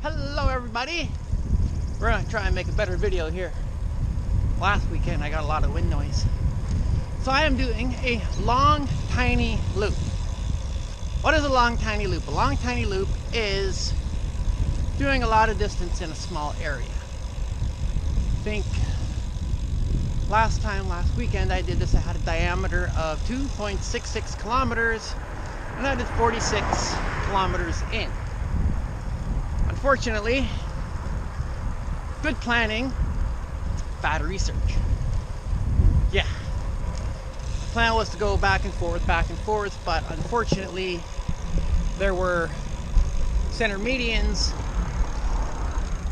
Hello everybody! We're going to try and make a better video here. Last weekend I got a lot of wind noise. So I am doing a long tiny loop. What is a long tiny loop? A long tiny loop is doing a lot of distance in a small area. I think last weekend I did this, I had a diameter of 2.66 kilometers and I did 46 kilometers in. Unfortunately, good planning, bad research. Yeah, the plan was to go back and forth, but unfortunately there were center medians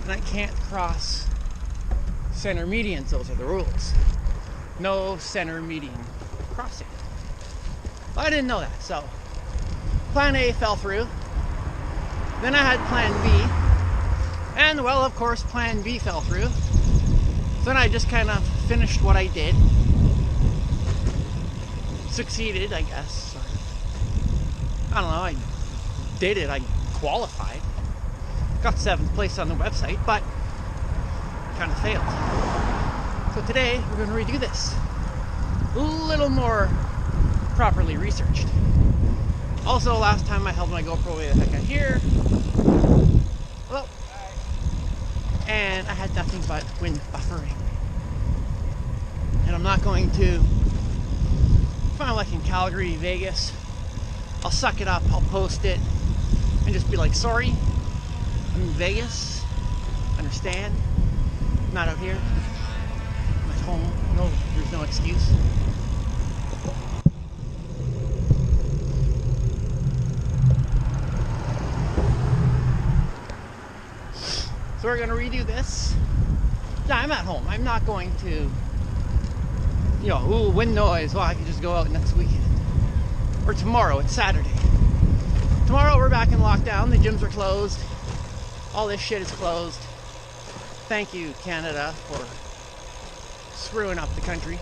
and I can't cross center medians. Those are the rules. No center median crossing. Well, I didn't know that, so plan A fell through. Then I had plan B, and well, of course, plan B fell through. So then I just kind of finished what I did. Succeeded, I guess. Sort of. I don't know, I did it, I qualified. Got 7th place on the website, but kind of failed. So today, we're going to redo this. A little more properly researched. Also, last time I held my GoPro way the heck out here. Hello. And I had nothing but wind buffering. And I'm not going to, if I'm like in Calgary, Vegas, I'll suck it up, I'll post it, and just be like, sorry, I'm in Vegas, understand, I'm not out here, I'm at home, no, there's no excuse. So we're going to redo this. Yeah, I'm at home. I'm not going to, ooh, wind noise. Well, I can just go out next weekend. Or tomorrow. It's Saturday. Tomorrow we're back in lockdown. The gyms are closed. All this shit is closed. Thank you, Canada, for screwing up the country.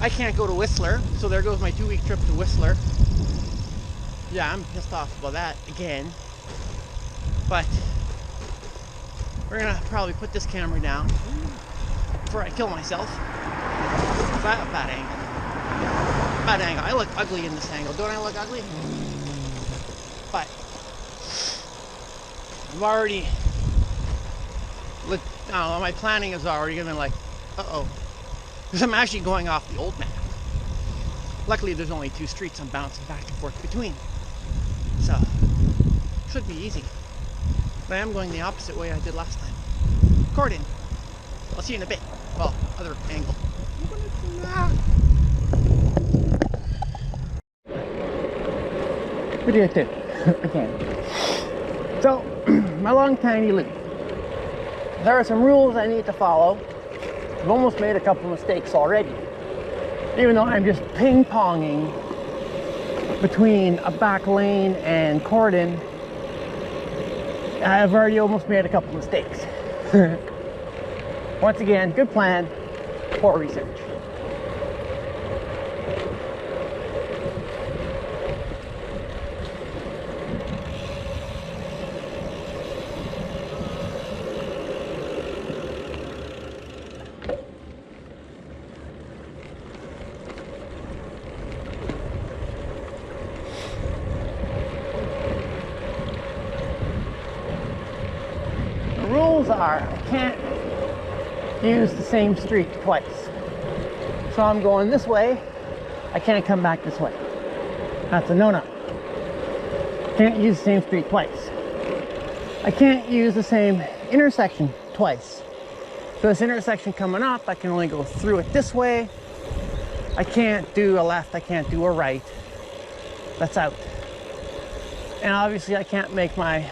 I can't go to Whistler, so there goes my 2-week trip to Whistler. Yeah, I'm pissed off about that again. But we're gonna probably put this camera down before I kill myself. Bad angle. Bad angle. I look ugly in this angle. Don't I look ugly? But I've already, I don't know, my planning is already gonna be like, uh-oh. Because I'm actually going off the old map. Luckily there's only 2 streets I'm bouncing back and forth between. So, should be easy. But I am going the opposite way I did last time. Cordon. I'll see you in a bit. Well, other angle. Video 2. Okay. So, my long tiny loop. There are some rules I need to follow. I've almost made a couple mistakes already. Even though I'm just ping-ponging between a back lane and cordon, I've already almost made a couple mistakes. Once again, good plan, poor research. Rules are, I can't use the same street twice. So I'm going this way, I can't come back this way. That's a no-no. Can't use the same street twice. I can't use the same intersection twice. So this intersection coming up, I can only go through it this way. I can't do a left, I can't do a right. That's out. And obviously I can't make my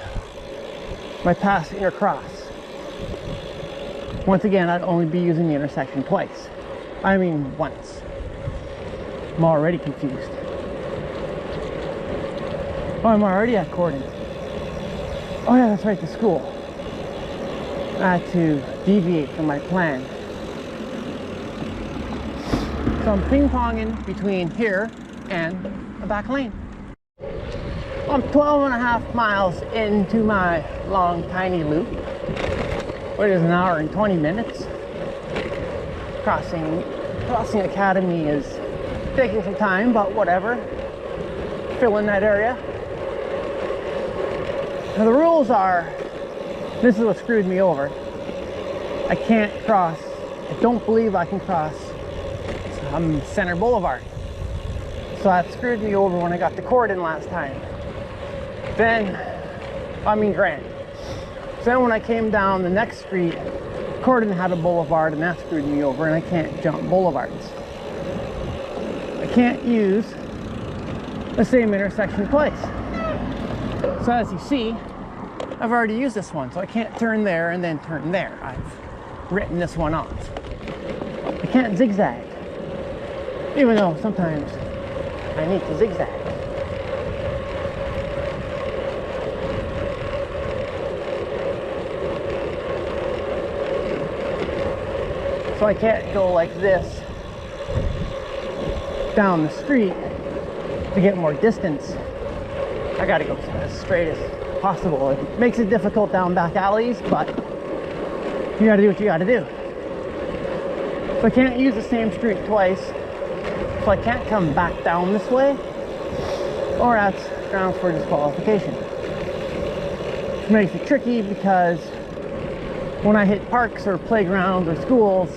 pass intercross. Once again, I'd only be using the intersection twice. I mean, once. I'm already confused. Oh, I'm already at Cordon. Oh yeah, that's right, the school. I had to deviate from my plan. So I'm ping-ponging between here and a back lane. I'm 12.5 miles into my long, tiny loop, which is an hour and 20 minutes. Crossing Academy is taking some time, but whatever. Fill in that area. Now the rules are, this is what screwed me over. I can't cross, I don't believe I can cross Center Boulevard. So that screwed me over when I got the cord in last time. Then, Grant. So then when I came down the next street, Corden had a boulevard, and that screwed me over, and I can't jump boulevards. I can't use the same intersection twice. So as you see, I've already used this one, so I can't turn there and then turn there. I've written this one off. I can't zigzag, even though sometimes I need to zigzag. So I can't go like this down the street to get more distance. I gotta go as straight as possible. It makes it difficult down back alleys, but you gotta do what you gotta do. So I can't use the same street twice. So I can't come back down this way, or that's grounds for disqualification. Which makes it tricky because when I hit parks or playgrounds or schools,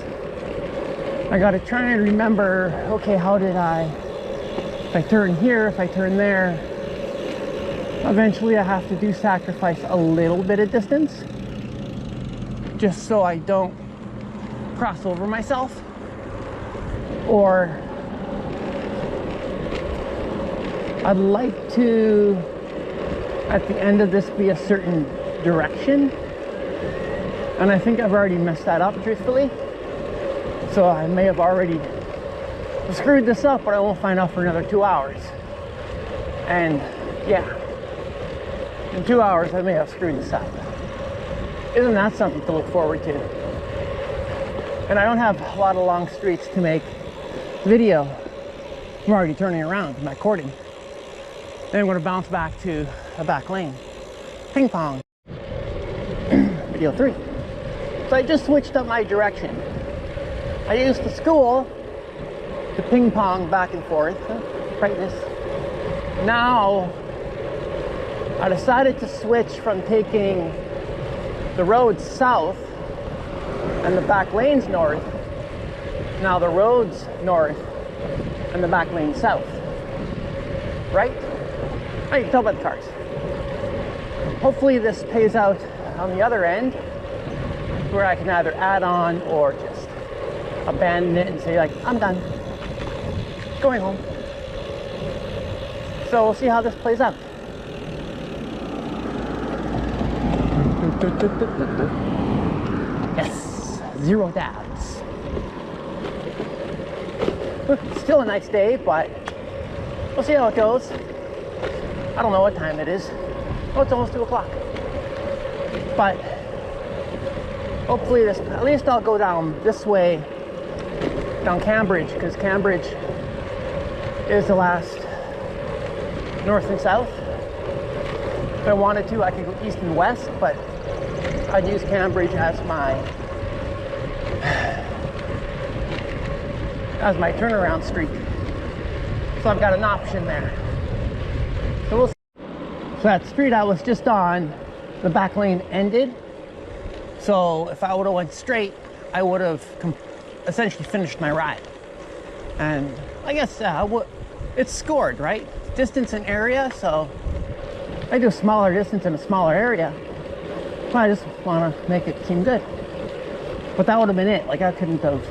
I gotta try and remember, okay, how did if I turn here, if I turn there, eventually I have to sacrifice a little bit of distance just so I don't cross over myself, or I'd like to, at the end of this, be a certain direction, and I think I've already messed that up, truthfully. So I may have already screwed this up, but I won't find out for another 2 hours. And yeah, in 2 hours I may have screwed this up. Isn't that something to look forward to? And I don't have a lot of long streets to make video. I'm already turning around, I'm recording. Then I'm going to bounce back to a back lane. Ping pong. Video 3. So I just switched up my direction. I used the school to ping pong back and forth. Brightness. Now I decided to switch from taking the roads south and the back lanes north. Now the roads north and the back lane south. Right? Oh, you can tell by the cars. Hopefully this pays out on the other end, where I can either add on or just abandon it and say, like, I'm done, going home. So we'll see how this plays out. Yes, 0 dabs. Still a nice day, but we'll see how it goes. I don't know what time it is. Oh, it's almost 2 o'clock. But hopefully this, at least I'll go down this way, down Cambridge, because Cambridge is the last north and south. If I wanted to, I could go east and west, but I'd use Cambridge as my turnaround street. So I've got an option there. So we'll see. So that street I was just on, the back lane ended. So if I would have went straight, I would have essentially finished my ride. And I guess it's scored, right? Distance and area, so I do a smaller distance in a smaller area. But I just want to make it seem good. But that would have been it. Like, I couldn't have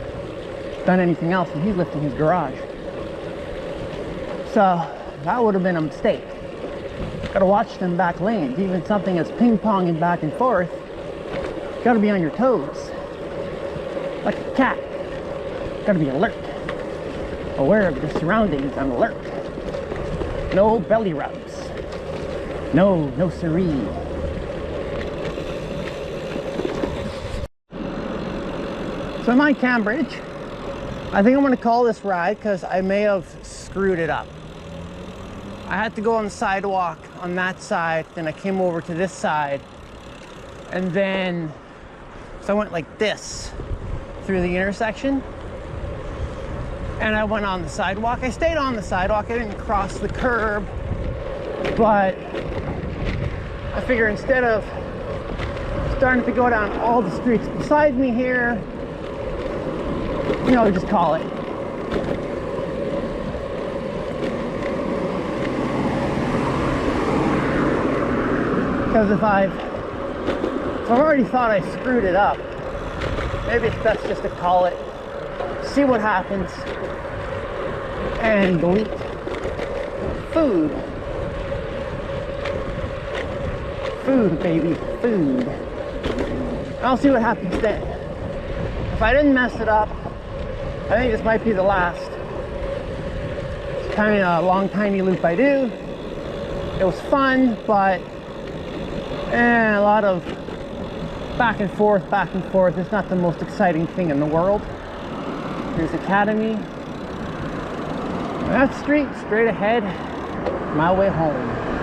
done anything else, and he's lifting his garage. So that would have been a mistake. Gotta watch them back lanes. Even something as ping-ponging back and forth, gotta be on your toes. Like a cat. Gotta be alert. Aware of your surroundings and alert. No belly rubs. No siree. So I'm on Cambridge. I think I'm gonna call this ride because I may have screwed it up. I had to go on the sidewalk on that side, then I came over to this side, and then so I went like this through the intersection, and I went on the sidewalk. I stayed on the sidewalk, I didn't cross the curb, but I figure instead of starting to go down all the streets beside me here, you know, just call it. Because if I've already thought I screwed it up, maybe it's best just to call it, see what happens, and delete. Food. Food, baby, food. I'll see what happens then. If I didn't mess it up, I think this might be the last kind of long, tiny loop I do. It was fun, but a lot of back and forth, back and forth. It's not the most exciting thing in the world. Here's Academy. That street straight ahead, my way home.